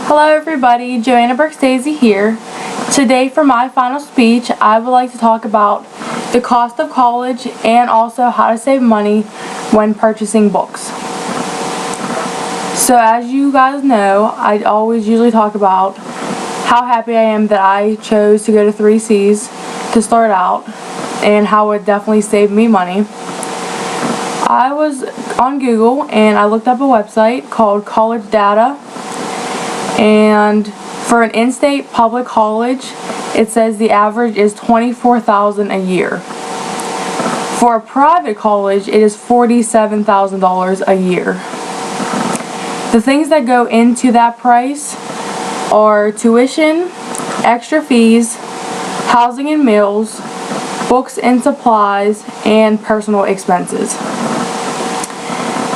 Hello everybody, Joanna Daisy here. Today for my final speech, I would like to talk about the cost of college and also how to save money when purchasing books. So as you guys know, I always usually talk about how happy I am that I chose to go to 3Cs to start out and how it definitely saved me money. I was on Google and I looked up a website called College Data, and for an in-state public college it says the average is $24,000 a year. For a private college it is $47,000 a year. The things that go into that price are tuition, extra fees, housing and meals, books and supplies, and personal expenses.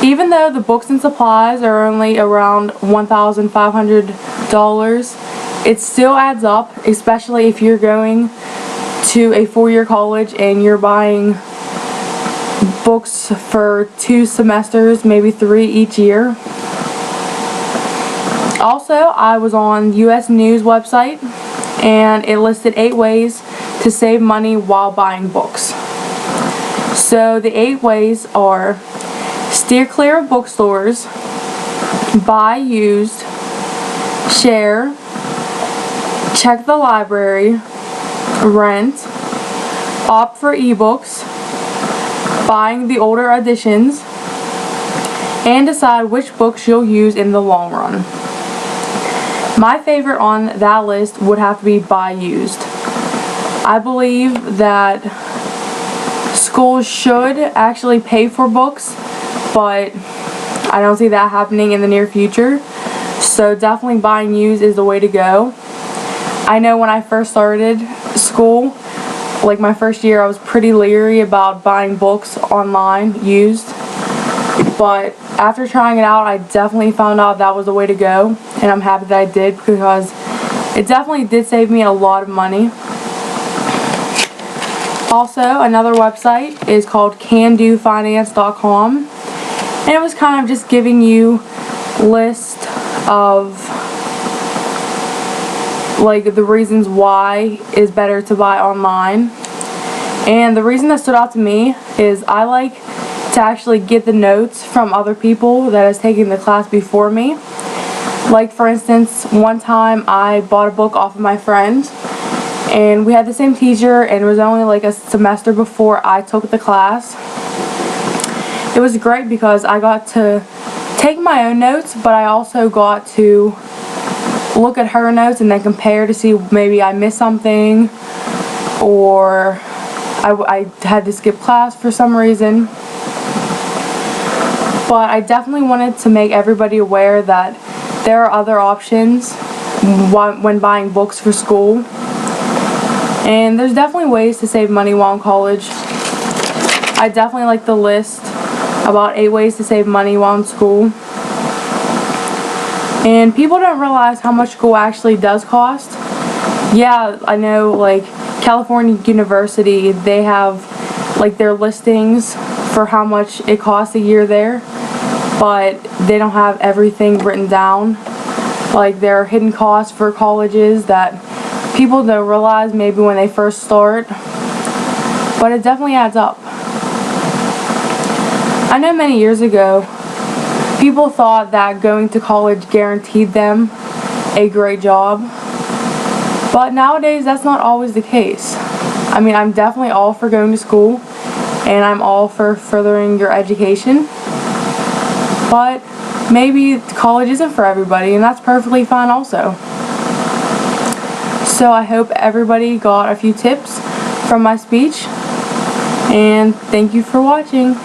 Even though the books and supplies are only around $1,500, it still adds up, especially if you're going to a 4-year college and you're buying books for 2 semesters, maybe 3 each year. Also, I was on US News website and it listed 8 ways to save money while buying books. So the 8 ways are: steer clear of bookstores, buy used, share, check the library, rent, opt for ebooks, buying the older editions, and decide which books you'll use in the long run. My favorite on that list would have to be buy used. I believe that schools should actually pay for books, but I don't see that happening in the near future. So definitely buying used is the way to go. I know when I first started school, like my first year, I was pretty leery about buying books online used. But after trying it out, I definitely found out that was the way to go. And I'm happy that I did, because it definitely did save me a lot of money. Also, another website is called candofinance.com. And it was kind of just giving you a list of like the reasons why it is better to buy online. And the reason that stood out to me is I like to actually get the notes from other people that has taken the class before me. Like for instance, one time I bought a book off of my friend and we had the same teacher, and it was only like a semester before I took the class. It was great because I got to take my own notes, but I also got to look at her notes and then compare to see maybe I missed something or I had to skip class for some reason. But I definitely wanted to make everybody aware that there are other options when buying books for school. And there's definitely ways to save money while in college. I definitely like the list about 8 ways to save money while in school. And people don't realize how much school actually does cost. Yeah, I know, like California University, they have like their listings for how much it costs a year there, but they don't have everything written down. Like there are hidden costs for colleges that people don't realize maybe when they first start, but it definitely adds up. I know many years ago, people thought that going to college guaranteed them a great job, but nowadays that's not always the case. I mean, I'm definitely all for going to school, and I'm all for furthering your education, but maybe college isn't for everybody, and that's perfectly fine also. So I hope everybody got a few tips from my speech, and thank you for watching.